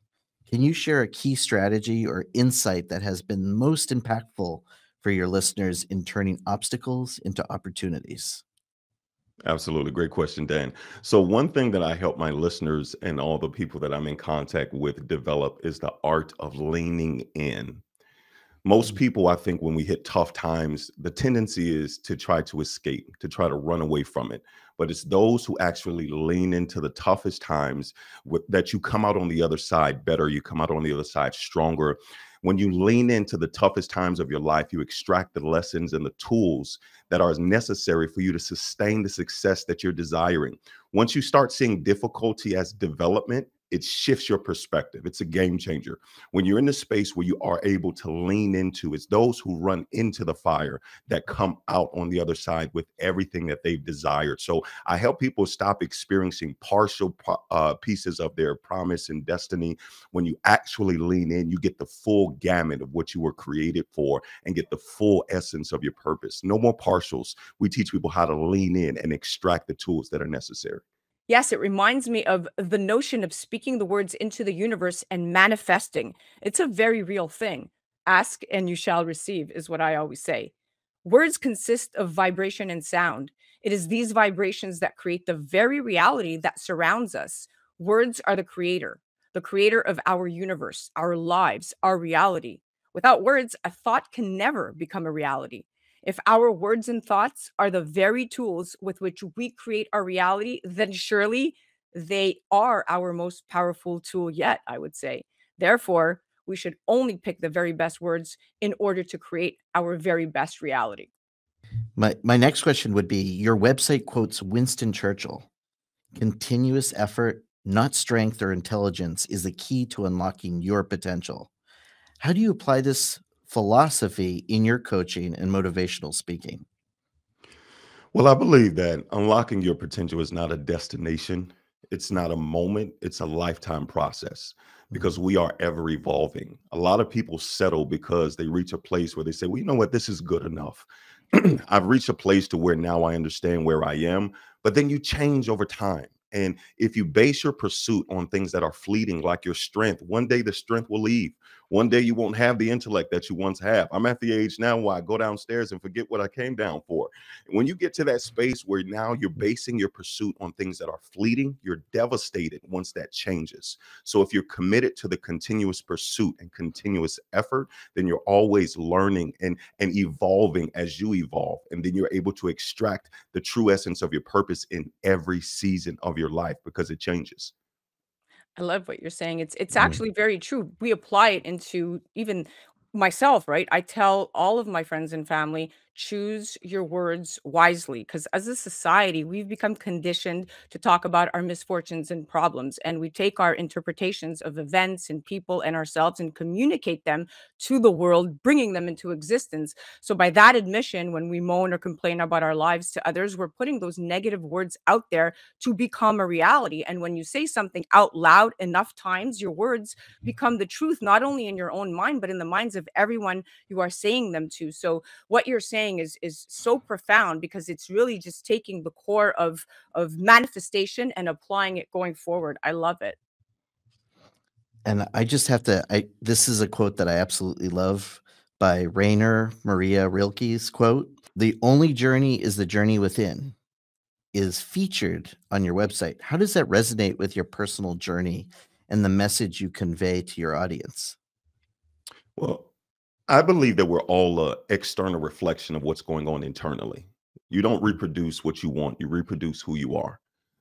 Speaker 8: Can you share a key strategy or insight that has been most impactful for your listeners in turning obstacles into opportunities?
Speaker 9: Absolutely. Great question, Dan. So, one thing that I help my listeners and all the people that I'm in contact with develop is the art of leaning in. Most
Speaker 8: Mm.
Speaker 9: people, I think, when we hit tough times, the tendency is to try to escape, to try to run away from it. But it's those who actually lean into the toughest times that you come out on the other side better. You come out on the other side stronger. When you lean into the toughest times of your life, you extract the lessons and the tools that are necessary for you to sustain the success that you're desiring. Once you start seeing difficulty as development, it shifts your perspective. It's a game changer. When you're in the space where you are able to lean into, it's those who run into the fire that come out on the other side with everything that they've desired. So I help people stop experiencing partial pieces of their promise and destiny. When you actually lean in, you get the full gamut of what you were created for and get the full essence of your purpose. No more partials. We teach people how to lean in and extract the tools that are necessary.
Speaker 2: Yes, it reminds me of the notion of speaking the words into the universe and manifesting. It's a very real thing. Ask and you shall receive, is what I always say. Words consist of vibration and sound. It is these vibrations that create the very reality that surrounds us. Words are the creator of our universe, our lives, our reality. Without words, a thought can never become a reality. If our words and thoughts are the very tools with which we create our reality, then surely they are our most powerful tool yet, I would say. Therefore, we should only pick the very best words in order to create our very best reality.
Speaker 8: My next question would be, your website quotes Winston Churchill. Continuous effort, not strength or intelligence, is the key to unlocking your potential. How do you apply this philosophy in your coaching and motivational speaking?
Speaker 9: Well, I believe that unlocking your potential is not a destination. It's not a moment. It's a lifetime process
Speaker 8: Mm.
Speaker 9: because we are ever evolving. A lot of people settle because they reach a place where they say, well, you know what? This is good enough. I've reached a place to where now I understand where I am, but then you change over time. And if you base your pursuit on things that are fleeting, like your strength, one day the strength will leave. One day you won't have the intellect that you once have. I'm at the age now where I go downstairs and forget what I came down for. When you get to that space where now you're basing your pursuit on things that are fleeting, you're devastated once that changes. So if you're committed to the continuous pursuit and continuous effort, then you're always learning and evolving as you evolve. And then you're able to extract the true essence of your purpose in every season of your life because it changes.
Speaker 2: I love what you're saying. It's
Speaker 8: Mm.
Speaker 2: actually very true. We apply it into even myself, right? I tell all of my friends and family, choose your words wisely because as a society, we've become conditioned to talk about our misfortunes and problems and we take our interpretations of events and people and ourselves and communicate them to the world, bringing them into existence. So by that admission, when we moan or complain about our lives to others, we're putting those negative words out there to become a reality. And when you say something out loud enough times, your words become the truth, not only in your own mind, but in the minds of everyone you are saying them to. So, what you're saying saying is so profound, because it's really just taking the core of manifestation and applying it going forward. I love it.
Speaker 8: And I just have to this is a quote that I absolutely love by Rainer Maria Rilke's quote. The only journey is the journey within is featured on your website. How does that resonate with your personal journey and the message you convey to your audience?
Speaker 9: Well, I believe that we're all a external reflection of what's going on internally. You don't reproduce what you want, you reproduce who you are.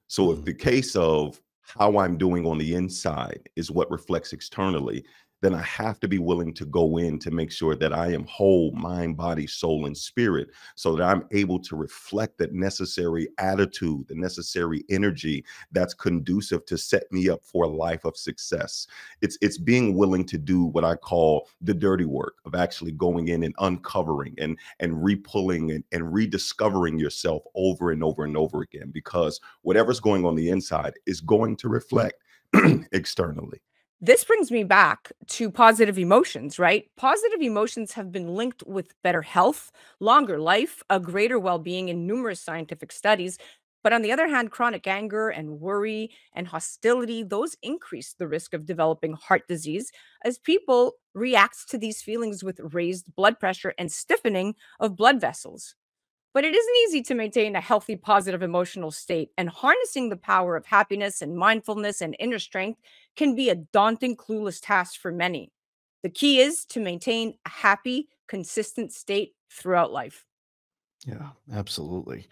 Speaker 9: So if
Speaker 8: Mhm.
Speaker 9: the case of how I'm doing on the inside is what reflects externally, then I have to be willing to go in to make sure that I am whole, mind, body, soul, and spirit, so that I'm able to reflect that necessary attitude, the necessary energy that's conducive to set me up for a life of success. It's being willing to do what I call the dirty work of actually going in and uncovering and repulling and rediscovering yourself over and over and over again, because whatever's going on the inside is going to reflect externally.
Speaker 2: This brings me back to positive emotions, right? Positive emotions have been linked with better health, longer life, a greater well being in numerous scientific studies. But on the other hand, chronic anger and worry and hostility, those increase the risk of developing heart disease, as people react to these feelings with raised blood pressure and stiffening of blood vessels. But it isn't easy to maintain a healthy, positive emotional state, and harnessing the power of happiness and mindfulness and inner strength can be a daunting, clueless task for many. The key is to maintain a happy, consistent state throughout life.
Speaker 8: Yeah, absolutely.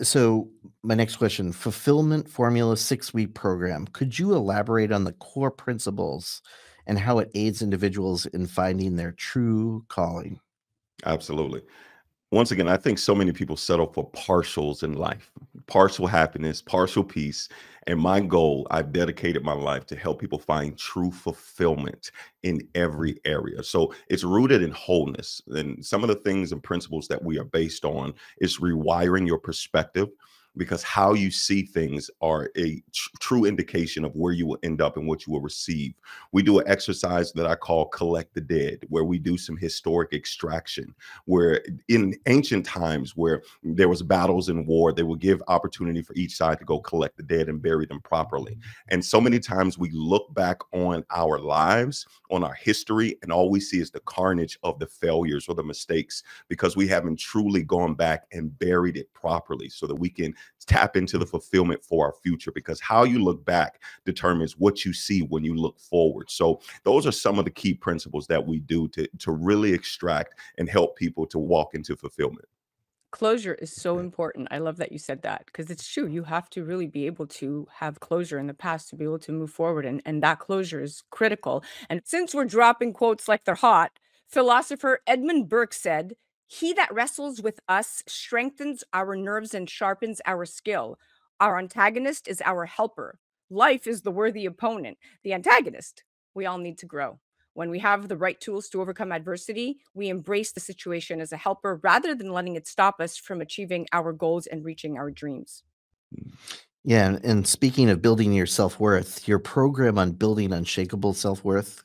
Speaker 8: So my next question, Fulfillment Formula 6-week program. Could you elaborate on the core principles and how it aids individuals in finding their true calling?
Speaker 9: Absolutely. Once again, I think so many people settle for partials in life, partial happiness, partial peace. And my goal, I've dedicated my life to help people find true fulfillment in every area. So it's rooted in wholeness. And some of the things and principles that we are based on is rewiring your perspective, because how you see things are a true indication of where you will end up and what you will receive. We do an exercise that I call Collect the Dead, where we do some historic extraction, where in ancient times where there was battles and war, they would give opportunity for each side to go collect the dead and bury them properly. And so many times we look back on our lives, on our history, and all we see is the carnage of the failures or the mistakes, because we haven't truly gone back and buried it properly so that we can tap into the fulfillment for our future, because how you look back determines what you see when you look forward. So those are some of the key principles that we do to really extract and help people to walk into fulfillment.
Speaker 2: Closure is so important. I love that you said that, because it's true. You have to really be able to have closure in the past to be able to move forward. And that closure is critical. And since we're dropping quotes like they're hot, philosopher Edmund Burke said, "He that wrestles with us strengthens our nerves and sharpens our skill. Our antagonist is our helper. Life is the worthy opponent. The antagonist, we all need to grow. When we have the right tools to overcome adversity, we embrace the situation as a helper rather than letting it stop us from achieving our goals and reaching our dreams."
Speaker 8: Yeah, and speaking of building your self-worth, your program on building unshakable self-worth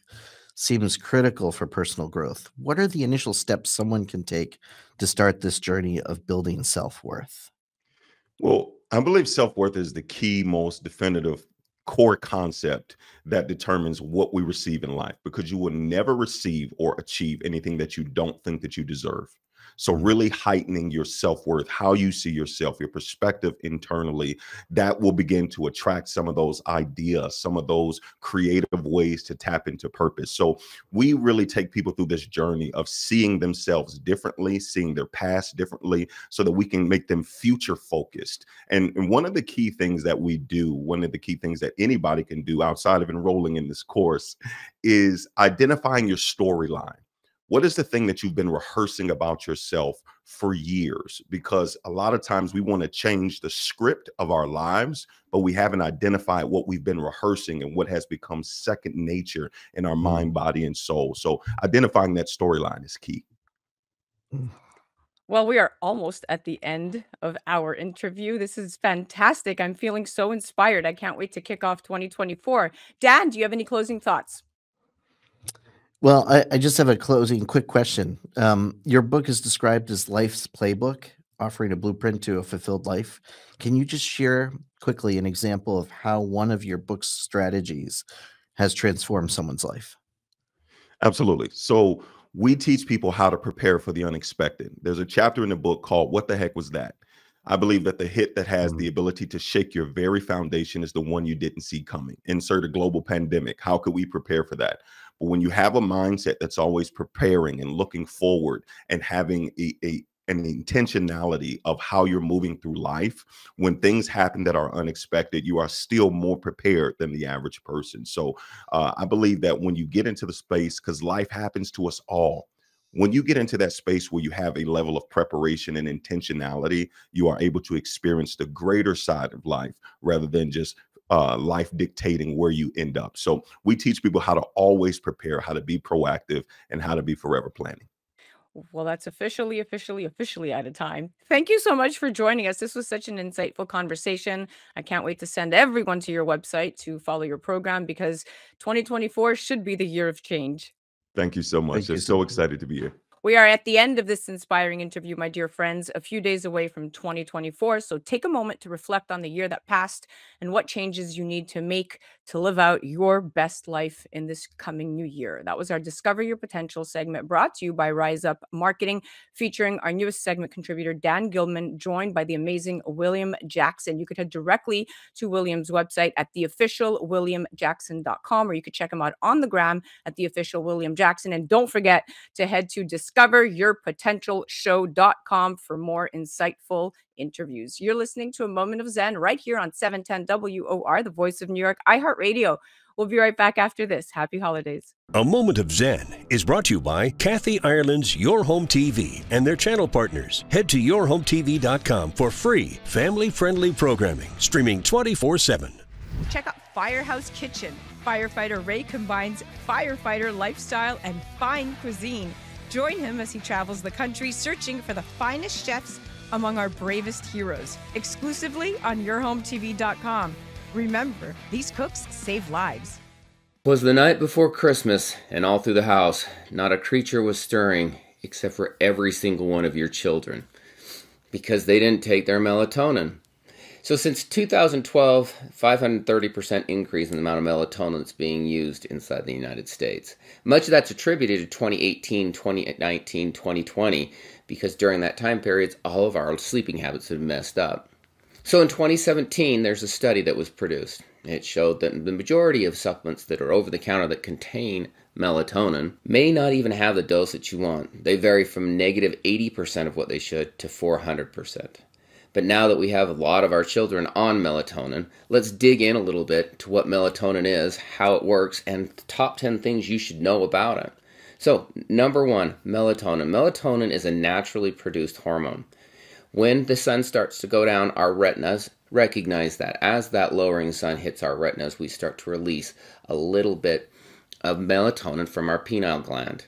Speaker 8: seems critical for personal growth. What are the initial steps someone can take to start this journey of building self-worth?
Speaker 9: Well, I believe self-worth is the key, most definitive core concept that determines what we receive in life, because you will never receive or achieve anything that you don't think that you deserve. So really heightening your self-worth, how you see yourself, your perspective internally, that will begin to attract some of those ideas, some of those creative ways to tap into purpose. So we really take people through this journey of seeing themselves differently, seeing their past differently, so that we can make them future focused. And one of the key things that we do, one of the key things that anybody can do outside of enrolling in this course, is identifying your storyline. What is the thing that you've been rehearsing about yourself for years? Because a lot of times we want to change the script of our lives, but we haven't identified what we've been rehearsing and what has become second nature in our mind, body, and soul. So identifying that storyline is key.
Speaker 2: Well, we are almost at the end of our interview. This is fantastic. I'm feeling so inspired. I can't wait to kick off 2024. Dan, do you have any closing thoughts?
Speaker 8: Well, I just have a closing quick question. Your book is described as life's playbook, offering a blueprint to a fulfilled life. Can you just share quickly an example of how one of your book's strategies has transformed someone's life?
Speaker 9: Absolutely. So we teach people how to prepare for the unexpected. There's a chapter in the book called What the Heck Was That? I believe that the hit that has the ability to shake your very foundation is the one you didn't see coming. Insert a global pandemic. How could we prepare for that? But when you have a mindset that's always preparing and looking forward and having an intentionality of how you're moving through life, when things happen that are unexpected, you are still more prepared than the average person. So I believe that when you get into the space, because life happens to us all, when you get into that space where you have a level of preparation and intentionality, you are able to experience the greater side of life rather than just life dictating where you end up. So we teach people how to always prepare, how to be proactive, and how to be forever planning.
Speaker 2: Well, that's officially out of time. Thank you so much for joining us. This was such an insightful conversation. I can't wait to send everyone to your website to follow your program because 2024 should be the year of change.
Speaker 9: Thank you so much.
Speaker 8: Thank you
Speaker 9: Just
Speaker 8: so
Speaker 9: so
Speaker 8: much.
Speaker 9: excited to be here.
Speaker 2: We are at the end of this inspiring interview, my dear friends, a few days away from 2024. So take a moment to reflect on the year that passed and what changes you need to make to live out your best life in this coming new year. That was our Discover Your Potential segment brought to you by Rise Up Marketing, featuring our newest segment contributor, Dan Gilman, joined by the amazing William Jackson. You could head directly to William's website at theofficialwilliamjackson.com, or you could check him out on the gram at theofficialwilliamjackson. And don't forget to head to discoveryourpotentialshow.com for more insightful interviews. You're listening to A Moment of Zen right here on 710 WOR, the voice of New York, iHeartRadio. We'll be right back after this. Happy holidays.
Speaker 1: A Moment of Zen is brought to you by Kathy Ireland's Your Home TV and their channel partners. Head to yourhometv.com for free, family-friendly programming, streaming 24/7.
Speaker 2: Check out Firehouse Kitchen. Firefighter Ray combines firefighter lifestyle and fine cuisine. Join him as he travels the country searching for the finest chefs among our bravest heroes. Exclusively on yourhometv.com. Remember, these cooks save lives.
Speaker 10: 'Twas the night before Christmas, and all through the house, not a creature was stirring, except for every single one of your children, because they didn't take their melatonin. So since 2012, 530% increase in the amount of melatonin that's being used inside the United States. Much of that's attributed to 2018, 2019, 2020, because during that time period, all of our sleeping habits have messed up. So in 2017, there's a study that was produced. It showed that the majority of supplements that are over-the-counter that contain melatonin may not even have the dose that you want. They vary from negative 80% of what they should to 400%. But now that we have a lot of our children on melatonin, let's dig in a little bit to what melatonin is, how it works, and the top 10 things you should know about it. So, number one, melatonin. Melatonin is a naturally produced hormone. When the sun starts to go down, our retinas recognize that. As that lowering sun hits our retinas, we start to release a little bit of melatonin from our penile gland.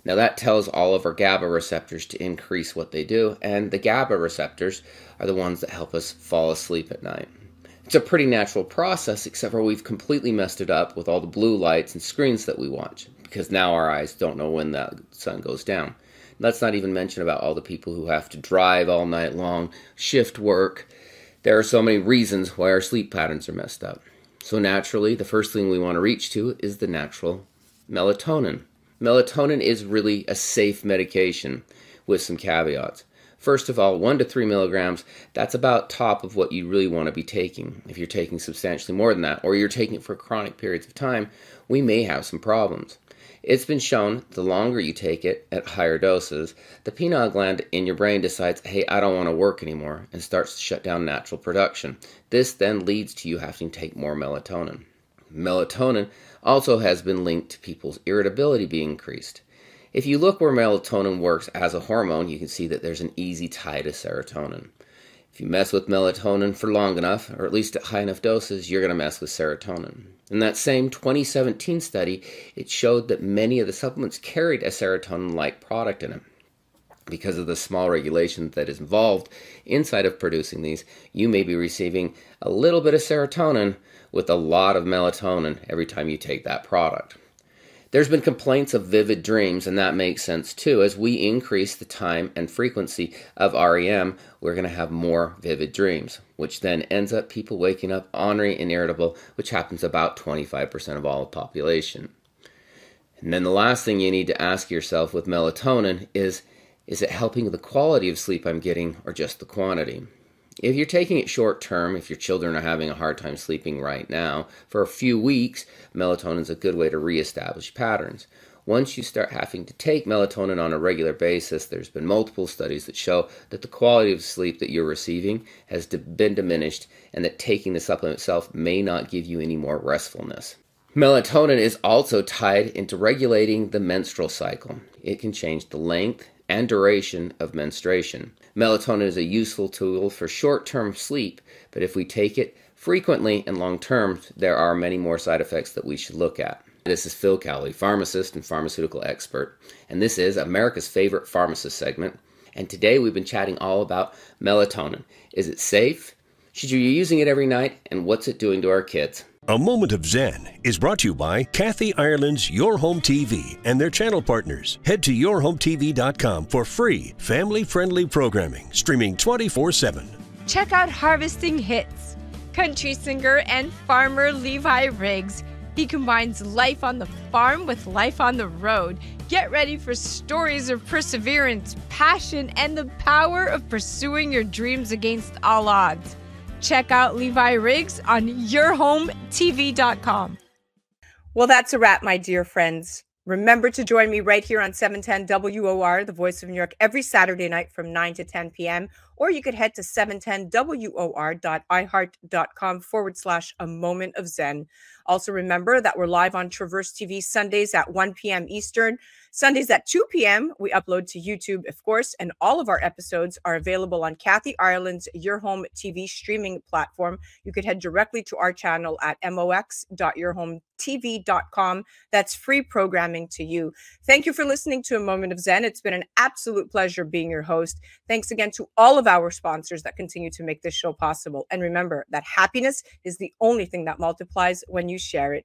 Speaker 10: Now that tells all of our GABA receptors to increase what they do, and the GABA receptors are the ones that help us fall asleep at night. It's a pretty natural process, except for we've completely messed it up with all the blue lights and screens that we watch, because now our eyes don't know when the sun goes down. Let's not even mention about all the people who have to drive all night long, shift work. There are so many reasons why our sleep patterns are messed up. So naturally, the first thing we want to reach to is the natural melatonin. Melatonin is really a safe medication with some caveats. First of all, 1 to 3 milligrams, that's about top of what you really want to be taking. If you're taking substantially more than that, or you're taking it for chronic periods of time, we may have some problems. It's been shown the longer you take it at higher doses, the pineal gland in your brain decides, hey, I don't want to work anymore, and starts to shut down natural production. This then leads to you having to take more melatonin. Melatonin also has been linked to people's irritability being increased. If you look where melatonin works as a hormone, you can see that there's an easy tie to serotonin. If you mess with melatonin for long enough, or at least at high enough doses, you're going to mess with serotonin. In that same 2017 study, it showed that many of the supplements carried a serotonin-like product in them. Because of the small regulation that is involved inside of producing these, you may be receiving a little bit of serotonin with a lot of melatonin every time you take that product. There's been complaints of vivid dreams, and that makes sense too. As we increase the time and frequency of REM, we're going to have more vivid dreams, which then ends up people waking up ornery and irritable, which happens about 25% of all the population. And then the last thing you need to ask yourself with melatonin is it helping the quality of sleep I'm getting or just the quantity? If you're taking it short term, if your children are having a hard time sleeping right now, for a few weeks, melatonin is a good way to reestablish patterns. Once you start having to take melatonin on a regular basis, there's been multiple studies that show that the quality of sleep that you're receiving has been diminished and that taking the supplement itself may not give you any more restfulness. Melatonin is also tied into regulating the menstrual cycle. It can change the length and duration of menstruation. Melatonin is a useful tool for short-term sleep, but if we take it frequently and long-term, there are many more side effects that we should look at. This is Phil Cowley, pharmacist and pharmaceutical expert, and this is America's Favorite Pharmacist segment. And today we've been chatting all about melatonin. Is it safe? Should you be using it every night? And what's it doing to our kids?
Speaker 1: A Moment of Zen is brought to you by Kathy Ireland's Your Home TV and their channel partners. Head to yourhometv.com for free, family-friendly programming, streaming 24/7.
Speaker 2: Check out Harvesting Hits. Country singer and farmer Levi Riggs. He combines life on the farm with life on the road. Get ready for stories of perseverance, passion, and the power of pursuing your dreams against all odds. Check out Levi Riggs on yourhometv.com. Well, that's a wrap, my dear friends. Remember to join me right here on 710 WOR, the Voice of New York, every Saturday night from 9 to 10 p.m. Or you could head to 710WOR.iHeart.com/A Moment of Zen. Also remember that we're live on Traverse TV Sundays at 1 p.m. Eastern. Sundays at 2 p.m. we upload to YouTube, of course, and all of our episodes are available on Kathy Ireland's Your Home TV streaming platform. You could head directly to our channel at mox.yourhometv.com. That's free programming to you. Thank you for listening to A Moment of Zen. It's been an absolute pleasure being your host. Thanks again to all of our sponsors that continue to make this show possible. And remember that happiness is the only thing that multiplies when you share it.